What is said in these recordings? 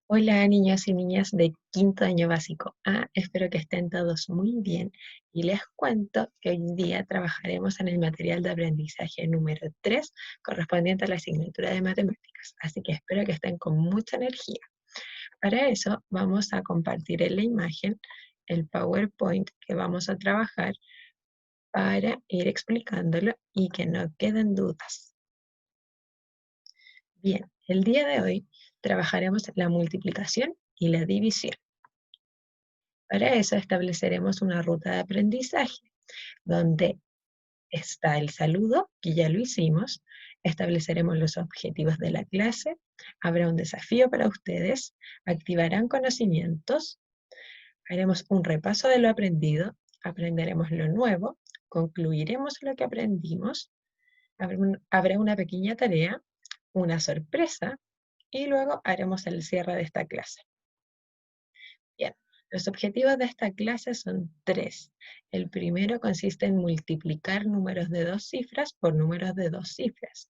Hola niños y niñas de quinto año básico A, espero que estén todos muy bien y les cuento que hoy día trabajaremos en el material de aprendizaje número 3 correspondiente a la asignatura de matemáticas, así que espero que estén con mucha energía. Para eso vamos a compartir en la imagen el PowerPoint que vamos a trabajar para ir explicándolo y que no queden dudas. Bien, el día de hoy trabajaremos la multiplicación y la división. Para eso estableceremos una ruta de aprendizaje donde está el saludo, que ya lo hicimos, estableceremos los objetivos de la clase, habrá un desafío para ustedes, activarán conocimientos, haremos un repaso de lo aprendido, aprenderemos lo nuevo, concluiremos lo que aprendimos, habrá una pequeña tarea, una sorpresa y luego haremos el cierre de esta clase. Bien, los objetivos de esta clase son tres. El primero consiste en multiplicar números de dos cifras por números de dos cifras.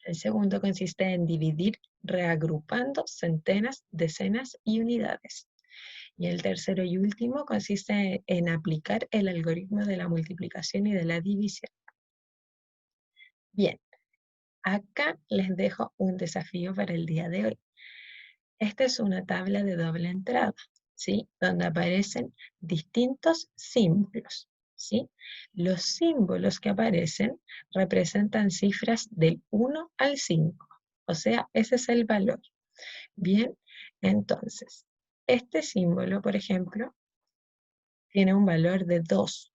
El segundo consiste en dividir reagrupando centenas, decenas y unidades. Y el tercero y último consiste en aplicar el algoritmo de la multiplicación y de la división. Bien, acá les dejo un desafío para el día de hoy. Esta es una tabla de doble entrada, ¿sí? Donde aparecen distintos símbolos, ¿sí? Los símbolos que aparecen representan cifras del 1 al 5, o sea, ese es el valor. Bien, entonces, este símbolo, por ejemplo, tiene un valor de 2.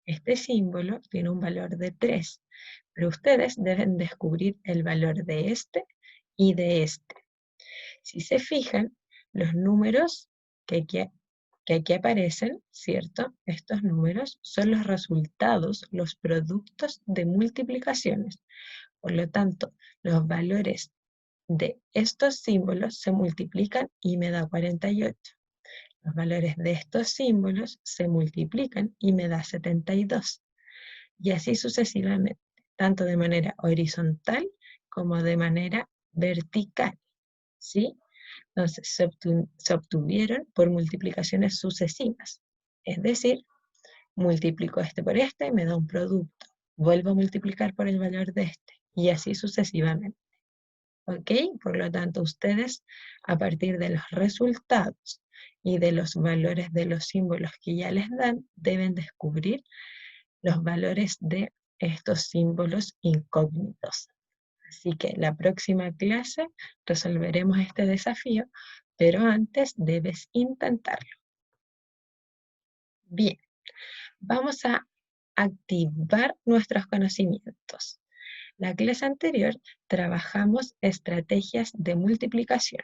Este símbolo tiene un valor de 3, pero ustedes deben descubrir el valor de este y de este. Si se fijan, los números que aquí aparecen, ¿cierto? Estos números son los resultados, los productos de multiplicaciones. Por lo tanto, los valores de estos símbolos se multiplican y me da 48. Los valores de estos símbolos se multiplican y me da 72. Y así sucesivamente, tanto de manera horizontal como de manera vertical, ¿sí? Entonces se obtuvieron por multiplicaciones sucesivas. Es decir, multiplico este por este y me da un producto. Vuelvo a multiplicar por el valor de este y así sucesivamente. ¿Ok? Por lo tanto, ustedes a partir de los resultados y de los valores de los símbolos que ya les dan, deben descubrir los valores de estos símbolos incógnitos. Así que la próxima clase resolveremos este desafío, pero antes debes intentarlo. Bien, vamos a activar nuestros conocimientos. La clase anterior trabajamos estrategias de multiplicación.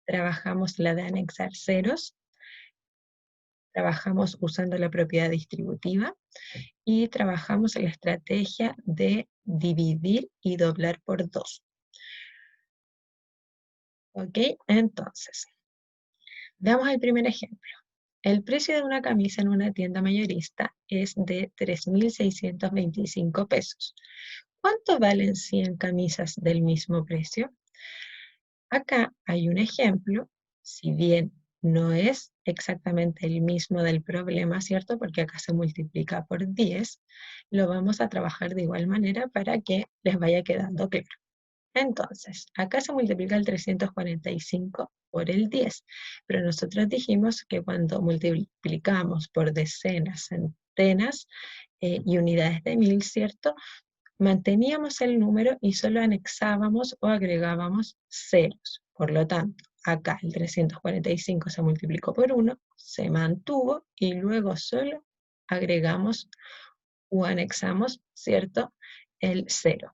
Trabajamos la de anexar ceros, trabajamos usando la propiedad distributiva y trabajamos la estrategia de dividir y doblar por 2. ¿Ok? Entonces, veamos el primer ejemplo. El precio de una camisa en una tienda mayorista es de 3.625 pesos. ¿Cuánto valen 100 camisas del mismo precio? Acá hay un ejemplo, si bien no es exactamente el mismo del problema, ¿cierto? Porque acá se multiplica por 10, lo vamos a trabajar de igual manera para que les vaya quedando claro. Entonces, acá se multiplica el 345 por el 10, pero nosotros dijimos que cuando multiplicamos por decenas, centenas y unidades de 1000, ¿cierto? Manteníamos el número y solo anexábamos o agregábamos ceros. Por lo tanto, acá el 345 se multiplicó por 1, se mantuvo y luego solo agregamos o anexamos, ¿cierto? El 0.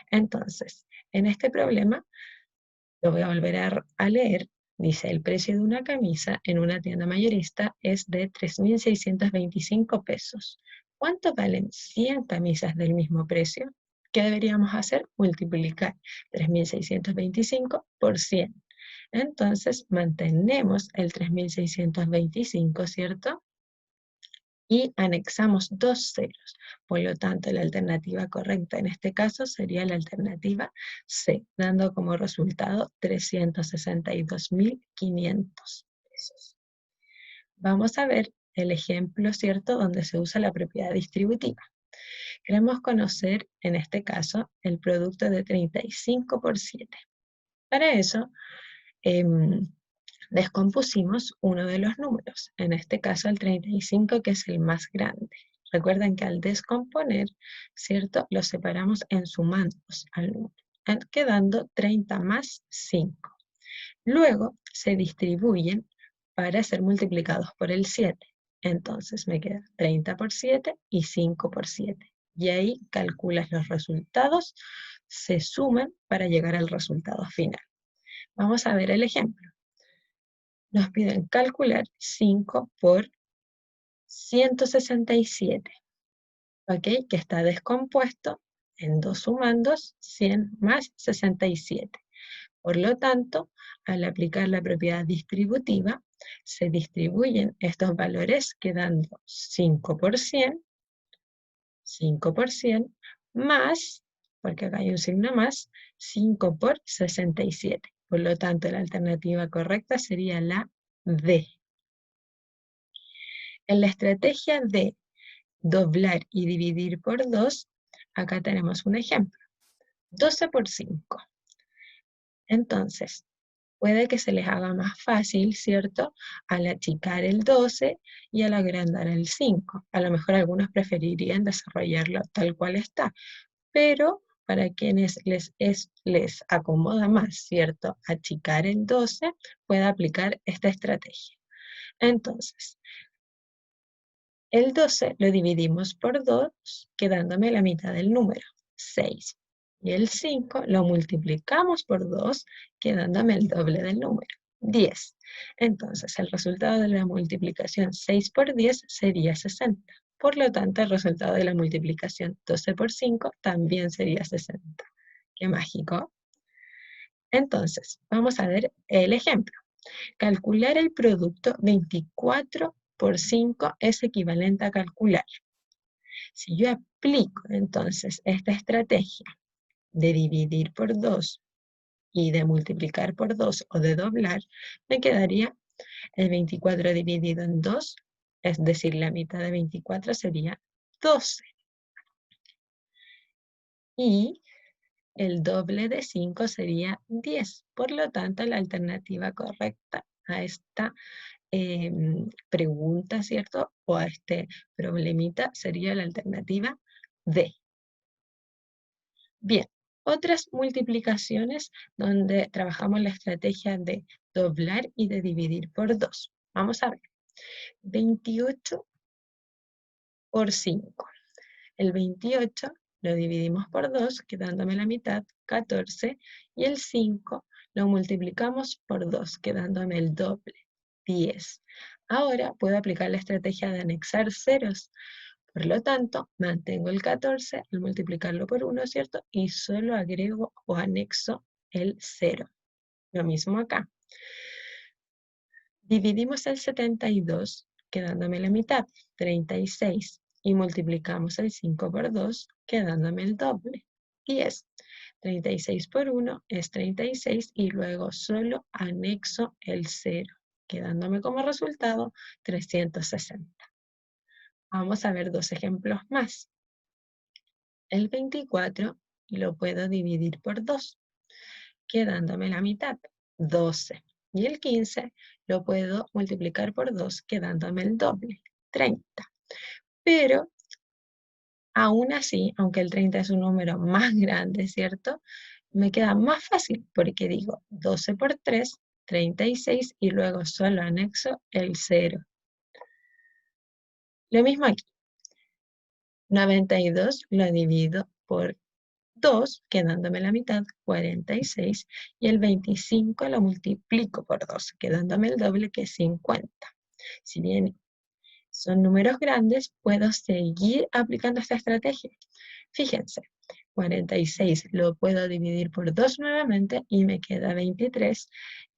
Entonces, en este problema, lo voy a volver a leer, dice, el precio de una camisa en una tienda mayorista es de 3.625 pesos. ¿Cuánto valen 100 camisas del mismo precio? ¿Qué deberíamos hacer? Multiplicar 3.625 por 100. Entonces, mantenemos el 3.625, ¿cierto? y anexamos dos ceros. Por lo tanto, la alternativa correcta en este caso sería la alternativa C, dando como resultado 362.500 pesos. Vamos a ver el ejemplo, ¿cierto?, donde se usa la propiedad distributiva. Queremos conocer, en este caso, el producto de 35 por 7. Para eso, descompusimos uno de los números, en este caso el 35, que es el más grande. Recuerden que al descomponer, ¿cierto?, los separamos en sumandos al número, quedando 30 más 5. Luego se distribuyen para ser multiplicados por el 7. Entonces me queda 30 por 7 y 5 por 7. Y ahí calculas los resultados, se suman para llegar al resultado final. Vamos a ver el ejemplo. Nos piden calcular 5 por 167, ¿ok? Que está descompuesto en dos sumandos, 100 más 67. Por lo tanto, al aplicar la propiedad distributiva, se distribuyen estos valores quedando 5 por 100, 5 por 100, más, porque acá hay un signo más, 5 por 67. Por lo tanto, la alternativa correcta sería la D. En la estrategia de doblar y dividir por 2, acá tenemos un ejemplo. 12 por 5. Entonces, puede que se les haga más fácil, ¿cierto?, al achicar el 12 y al agrandar el 5. A lo mejor algunos preferirían desarrollarlo tal cual está, pero para quienes les acomoda más, ¿cierto?, achicar el 12, puede aplicar esta estrategia. Entonces, el 12 lo dividimos por 2, quedándome la mitad del número, 6. Y el 5 lo multiplicamos por 2, quedándome el doble del número, 10. Entonces, el resultado de la multiplicación 6 por 10 sería 60. Por lo tanto, el resultado de la multiplicación 12 por 5 también sería 60. ¡Qué mágico! Entonces, vamos a ver el ejemplo. Calcular el producto 24 por 5 es equivalente a calcular. Si yo aplico entonces esta estrategia de dividir por 2 y de multiplicar por 2 o de doblar, me quedaría el 24 dividido en 2, es decir, la mitad de 24 sería 12. Y el doble de 5 sería 10. Por lo tanto, la alternativa correcta a esta pregunta, ¿cierto?, o a este problemita sería la alternativa D. Bien, otras multiplicaciones donde trabajamos la estrategia de doblar y de dividir por 2. Vamos a ver. 28 por 5. El 28 lo dividimos por 2, quedándome la mitad, 14, y el 5 lo multiplicamos por 2, quedándome el doble, 10. Ahora puedo aplicar la estrategia de anexar ceros. Por lo tanto, mantengo el 14 al multiplicarlo por 1, ¿cierto? Y solo agrego o anexo el 0. Lo mismo acá. Dividimos el 72, quedándome la mitad, 36. Y multiplicamos el 5 por 2, quedándome el doble, 10. 36 por 1 es 36 y luego solo anexo el 0, quedándome como resultado 360. Vamos a ver dos ejemplos más. El 24 lo puedo dividir por 2, quedándome la mitad, 12. Y el 15 lo puedo multiplicar por 2, quedándome el doble, 30. Pero, aún así, aunque el 30 es un número más grande, ¿cierto?, me queda más fácil porque digo 12 por 3, 36, y luego solo anexo el 0. Lo mismo aquí. 92 lo divido por 2, quedándome la mitad, 46, y el 25 lo multiplico por 2, quedándome el doble, que es 50. Si bien son números grandes, puedo seguir aplicando esta estrategia. Fíjense, 46 lo puedo dividir por 2 nuevamente y me queda 23,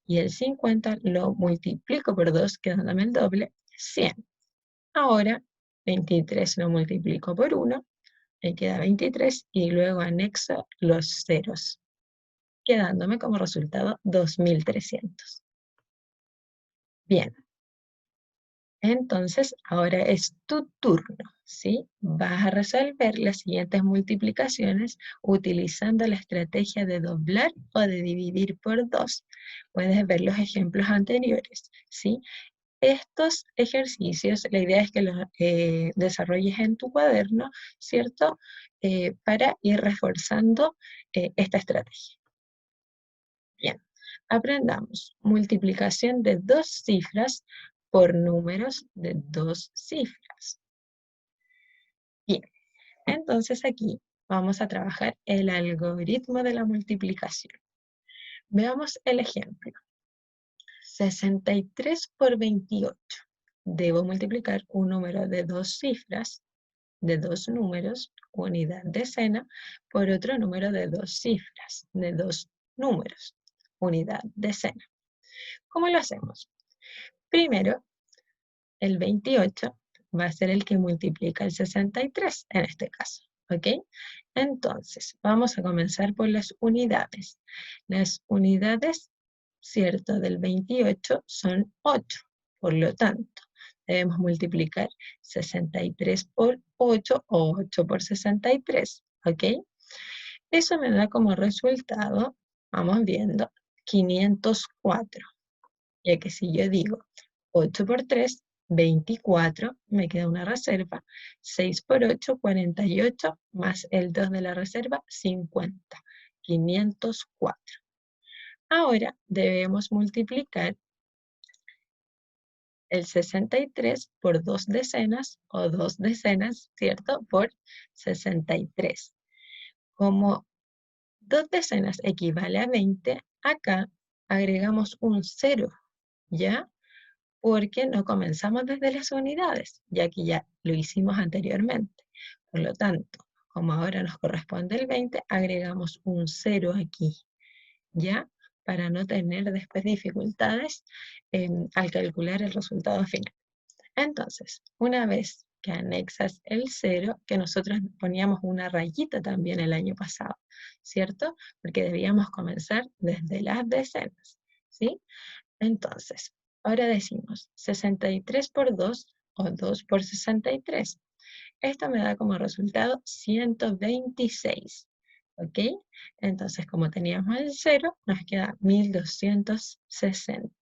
y el 50 lo multiplico por 2, quedándome el doble, 100. Ahora 23 lo multiplico por 1, me queda 23 y luego anexo los ceros, quedándome como resultado 2300. Bien, entonces ahora es tu turno, ¿sí? Vas a resolver las siguientes multiplicaciones utilizando la estrategia de doblar o de dividir por 2. Puedes ver los ejemplos anteriores, ¿sí? Estos ejercicios, la idea es que los desarrolles en tu cuaderno, ¿cierto? Para ir reforzando esta estrategia. Bien, aprendamos multiplicación de dos cifras por números de dos cifras. Bien, entonces aquí vamos a trabajar el algoritmo de la multiplicación. Veamos el ejemplo. 63 por 28. Debo multiplicar un número de dos cifras, de dos números, unidad decena, por otro número de dos cifras, de dos números, unidad decena. ¿Cómo lo hacemos? Primero, el 28 va a ser el que multiplica el 63 en este caso, ¿ok? Entonces, vamos a comenzar por las unidades. Las unidades, ¿cierto?, del 28 son 8. Por lo tanto, debemos multiplicar 63 por 8 o 8 por 63, ¿ok? Eso me da como resultado, vamos viendo, 504. Ya que si yo digo 8 por 3, 24, me queda una reserva, 6 por 8, 48, más el 2 de la reserva, 50, 504. Ahora debemos multiplicar el 63 por dos decenas, o dos decenas, ¿cierto? Por 63. Como dos decenas equivale a 20, acá agregamos un 0, ¿ya? Porque no comenzamos desde las unidades, ya que ya lo hicimos anteriormente. Por lo tanto, como ahora nos corresponde el 20, agregamos un 0 aquí, ¿ya? Para no tener después dificultades al calcular el resultado final. Entonces, una vez que anexas el 0, que nosotros poníamos una rayita también el año pasado, ¿cierto? Porque debíamos comenzar desde las decenas, ¿sí? Entonces, ahora decimos 63 por 2 o 2 por 63. Esto me da como resultado 126. ¿Ok? Entonces, como teníamos el 0, nos queda 1260.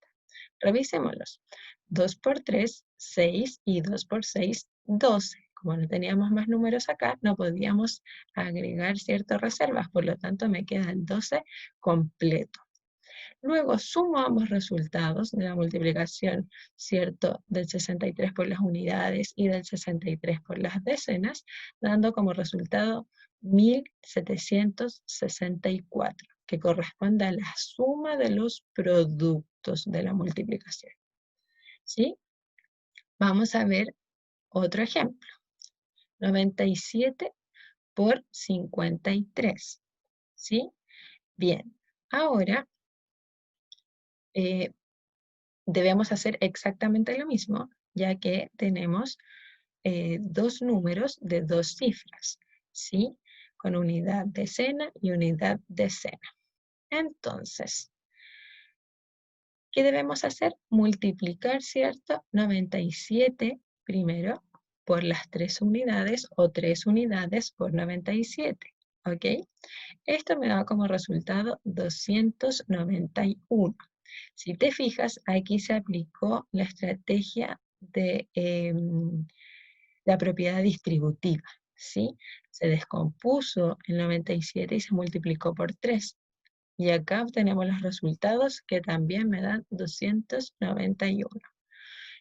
Revisémoslos. 2 por 3, 6 y 2 por 6, 12. Como no teníamos más números acá, no podíamos agregar ciertas reservas, por lo tanto me queda el 12 completo. Luego sumo ambos resultados de la multiplicación, ¿cierto?, del 63 por las unidades y del 63 por las decenas, dando como resultado 1764, que corresponde a la suma de los productos de la multiplicación. ¿Sí? Vamos a ver otro ejemplo. 97 por 53. ¿Sí? Bien, ahora debemos hacer exactamente lo mismo, ya que tenemos dos números de dos cifras, ¿sí? Con unidad decena y unidad decena. Entonces, ¿qué debemos hacer? Multiplicar, ¿cierto? 97 primero por las tres unidades o tres unidades por 97, ¿ok? Esto me da como resultado 291. Si te fijas, aquí se aplicó la estrategia de la propiedad distributiva, ¿sí? Se descompuso el 97 y se multiplicó por 3. Y acá obtenemos los resultados que también me dan 291.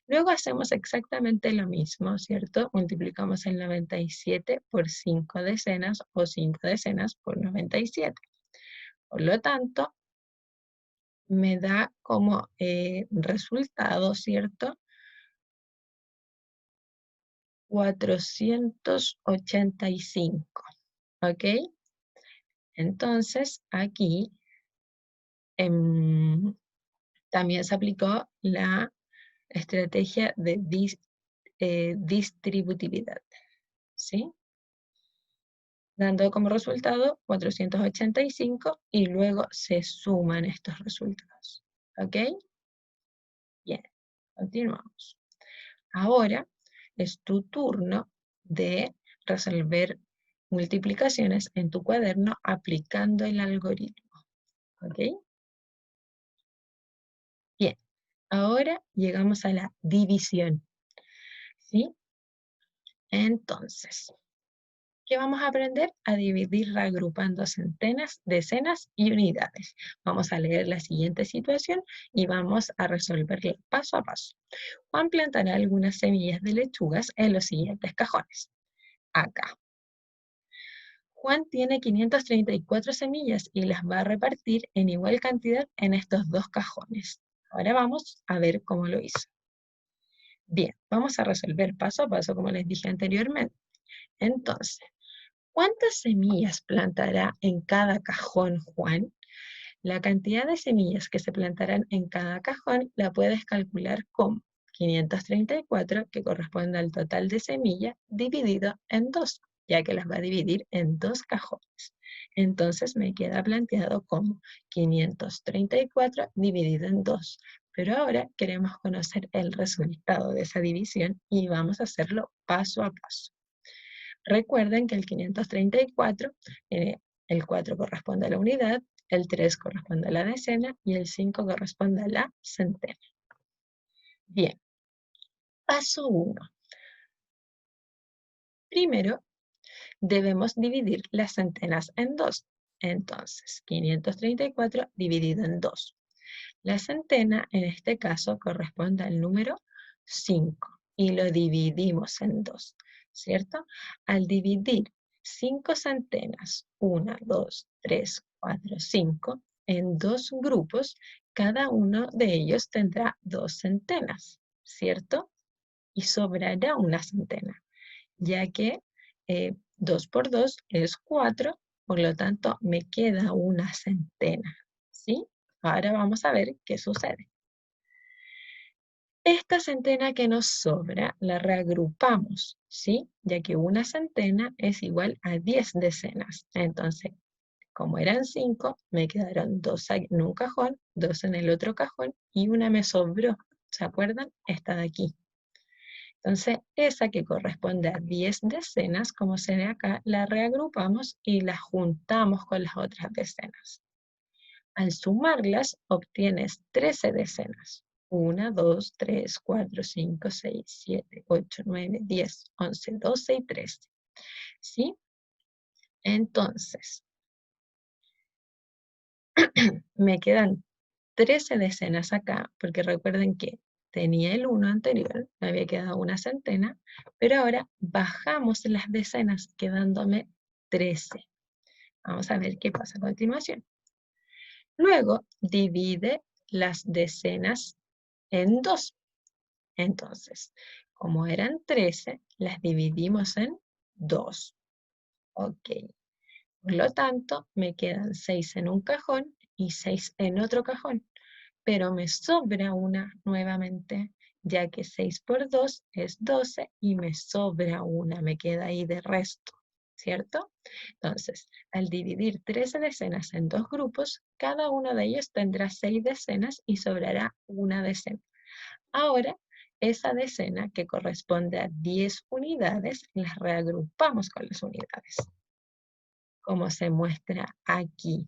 Luego hacemos exactamente lo mismo, ¿cierto? Multiplicamos el 97 por 5 decenas o 5 decenas por 97. Por lo tanto, me da como resultado, ¿cierto? 485, ¿ok? Entonces, aquí también se aplicó la estrategia de distributividad, ¿sí? Dando como resultado 485 y luego se suman estos resultados. ¿Ok? Bien, continuamos. Ahora es tu turno de resolver multiplicaciones en tu cuaderno aplicando el algoritmo. ¿Ok? Bien, ahora llegamos a la división. ¿Sí? Entonces, ¿qué vamos a aprender? A dividir reagrupando centenas, decenas y unidades. Vamos a leer la siguiente situación y vamos a resolverla paso a paso. Juan plantará algunas semillas de lechugas en los siguientes cajones. Acá. Juan tiene 534 semillas y las va a repartir en igual cantidad en estos dos cajones. Ahora vamos a ver cómo lo hizo. Bien, vamos a resolver paso a paso como les dije anteriormente. Entonces, ¿cuántas semillas plantará en cada cajón Juan? La cantidad de semillas que se plantarán en cada cajón la puedes calcular como 534, que corresponde al total de semillas, dividido en 2, ya que las va a dividir en dos cajones. Entonces me queda planteado como 534 dividido en 2. Pero ahora queremos conocer el resultado de esa división y vamos a hacerlo paso a paso. Recuerden que el 534, el 4 corresponde a la unidad, el 3 corresponde a la decena y el 5 corresponde a la centena. Bien, paso 1. Primero, debemos dividir las centenas en 2. Entonces, 534 dividido en 2. La centena, en este caso, corresponde al número 5 y lo dividimos en 2, ¿cierto? Al dividir 5 centenas, 1, 2, 3, 4, 5, en dos grupos, cada uno de ellos tendrá 2 centenas, ¿cierto? Y sobrará una centena, ya que 2 por 2 es 4, por lo tanto me queda una centena, ¿sí? Ahora vamos a ver qué sucede. Esta centena que nos sobra la reagrupamos, ¿sí? Ya que una centena es igual a 10 decenas. Entonces, como eran 5, me quedaron 2 en un cajón, 2 en el otro cajón y una me sobró. ¿Se acuerdan? Esta de aquí. Entonces, esa que corresponde a 10 decenas, como se ve acá, la reagrupamos y la juntamos con las otras decenas. Al sumarlas, obtienes 13 decenas. 1, 2, 3, 4, 5, 6, 7, 8, 9, 10, 11, 12 y 13. ¿Sí? Entonces, me quedan 13 decenas acá, porque recuerden que tenía el 1 anterior, me había quedado una centena, pero ahora bajamos las decenas, quedándome 13. Vamos a ver qué pasa a continuación. Luego, divide las decenas en 2. Entonces, como eran 13, las dividimos en 2. Ok. Por lo tanto, me quedan 6 en un cajón y 6 en otro cajón. Pero me sobra una nuevamente, ya que 6 por 2 es 12 y me sobra una, me queda ahí de resto, ¿cierto? Entonces, al dividir 13 decenas en dos grupos, cada uno de ellos tendrá 6 decenas y sobrará una decena. Ahora, esa decena que corresponde a 10 unidades, las reagrupamos con las unidades, como se muestra aquí.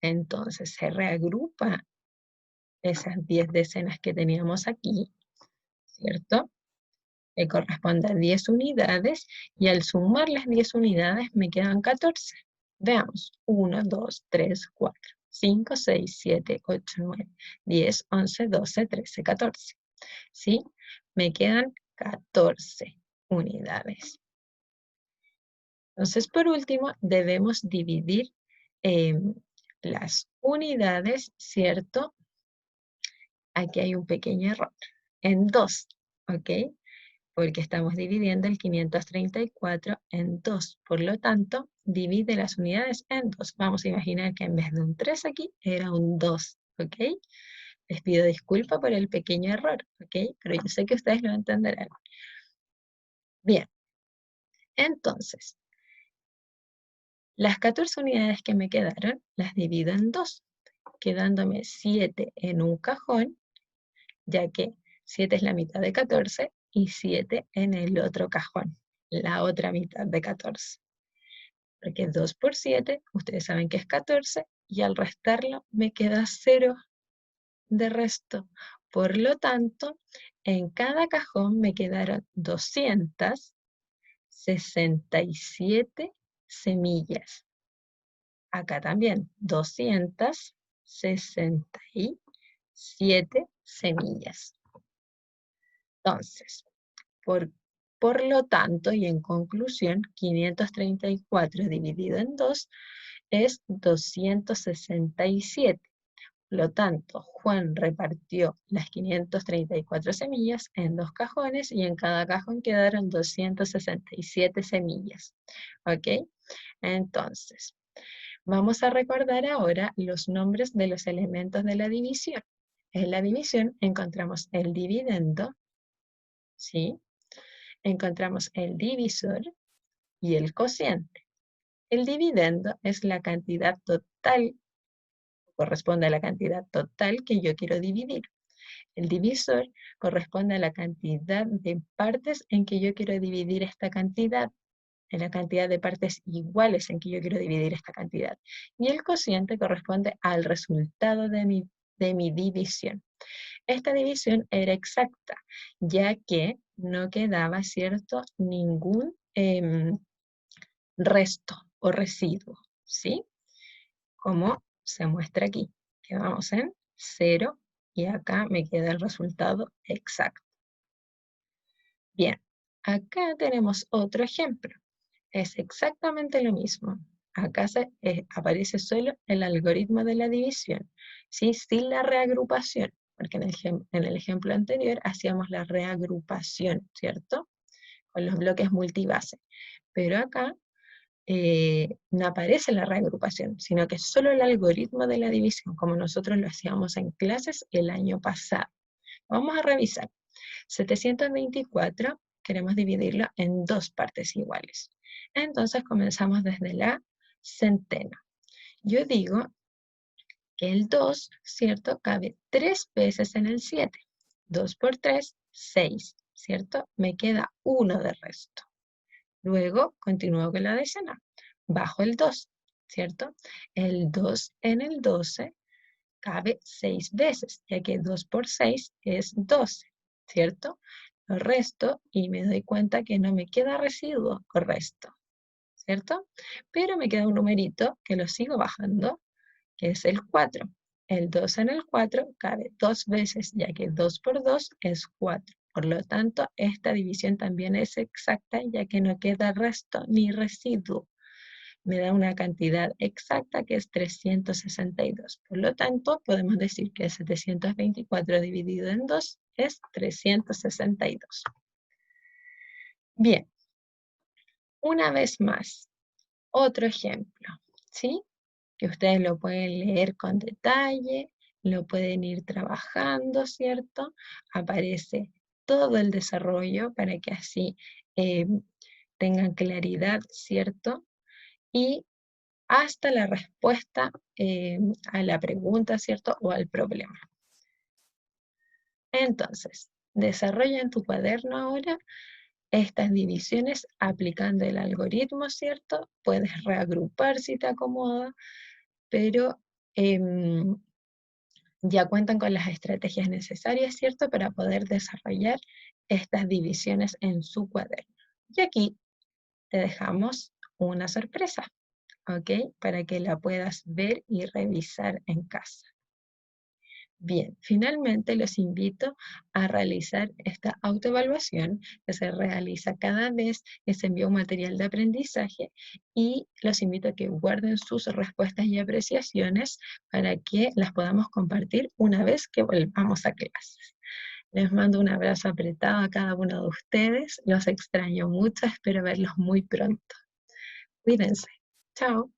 Entonces, se reagrupa esas 10 decenas que teníamos aquí, ¿cierto? Que corresponde a 10 unidades, y al sumar las 10 unidades me quedan 14. Veamos, 1, 2, 3, 4, 5, 6, 7, 8, 9, 10, 11, 12, 13, 14. ¿Sí? Me quedan 14 unidades. Entonces, por último, debemos dividir las unidades, ¿cierto? Aquí hay un pequeño error. En 2, ¿ok? Porque estamos dividiendo el 534 en 2. Por lo tanto, divide las unidades en 2. Vamos a imaginar que en vez de un 3 aquí, era un 2, ¿ok? Les pido disculpas por el pequeño error, ¿ok? Pero yo sé que ustedes lo entenderán. Bien, entonces, las 14 unidades que me quedaron, las divido en 2, quedándome 7 en un cajón, ya que 7 es la mitad de 14, y 7 en el otro cajón, la otra mitad de 14. Porque 2 por 7, ustedes saben que es 14, y al restarlo me queda 0 de resto. Por lo tanto, en cada cajón me quedaron 267 semillas. Acá también, 267 semillas. Entonces, por lo tanto, y en conclusión, 534 dividido en 2 es 267. Por lo tanto, Juan repartió las 534 semillas en 2 cajones y en cada cajón quedaron 267 semillas. ¿Ok? Entonces, vamos a recordar ahora los nombres de los elementos de la división. En la división encontramos el dividendo, ¿sí? Encontramos el divisor y el cociente. El dividendo es la cantidad total, corresponde a la cantidad total que yo quiero dividir. El divisor corresponde a la cantidad de partes en que yo quiero dividir esta cantidad, en la cantidad de partes iguales en que yo quiero dividir esta cantidad. Y el cociente corresponde al resultado de mi división. Esta división era exacta, ya que no quedaba, ¿cierto?, ningún resto o residuo, ¿sí? Como se muestra aquí. Quedamos en 0 y acá me queda el resultado exacto. Bien, acá tenemos otro ejemplo. Es exactamente lo mismo. Acá aparece solo el algoritmo de la división, ¿sí? Sin la reagrupación, porque en el ejemplo anterior hacíamos la reagrupación, ¿cierto? Con los bloques multibase. Pero acá no aparece la reagrupación, sino que es solo el algoritmo de la división, como nosotros lo hacíamos en clases el año pasado. Vamos a revisar. 724 queremos dividirlo en 2 partes iguales. Entonces comenzamos desde la centena. Yo digo que el 2, ¿cierto?, cabe 3 veces en el 7. 2 por 3, 6, ¿cierto? Me queda 1 de resto. Luego continúo con la decena. Bajo el 2, ¿cierto? El 2 en el 12 cabe 6 veces, ya que 2 por 6 es 12, ¿cierto? Lo resto y me doy cuenta que no me queda residuo o resto, ¿cierto? Pero me queda un numerito que lo sigo bajando, que es el 4. El 2 en el 4 cabe 2 veces, ya que 2 por 2 es 4. Por lo tanto, esta división también es exacta, ya que no queda resto ni residuo. Me da una cantidad exacta que es 362. Por lo tanto, podemos decir que 724 dividido en 2 es 362. Bien, una vez más, otro ejemplo, ¿sí? Que ustedes lo pueden leer con detalle, lo pueden ir trabajando, ¿cierto? Aparece todo el desarrollo para que así tengan claridad, ¿cierto? Y hasta la respuesta a la pregunta, ¿cierto? O al problema. Entonces, desarrolla en tu cuaderno ahora estas divisiones aplicando el algoritmo, ¿cierto? Puedes reagrupar si te acomoda, pero ya cuentan con las estrategias necesarias, ¿cierto? Para poder desarrollar estas divisiones en su cuaderno. Y aquí te dejamos una sorpresa, ¿ok? Para que la puedas ver y revisar en casa. Bien, finalmente los invito a realizar esta autoevaluación que se realiza cada vez que se envía un material de aprendizaje y los invito a que guarden sus respuestas y apreciaciones para que las podamos compartir una vez que volvamos a clases. Les mando un abrazo apretado a cada uno de ustedes, los extraño mucho, espero verlos muy pronto. Cuídense. Chao.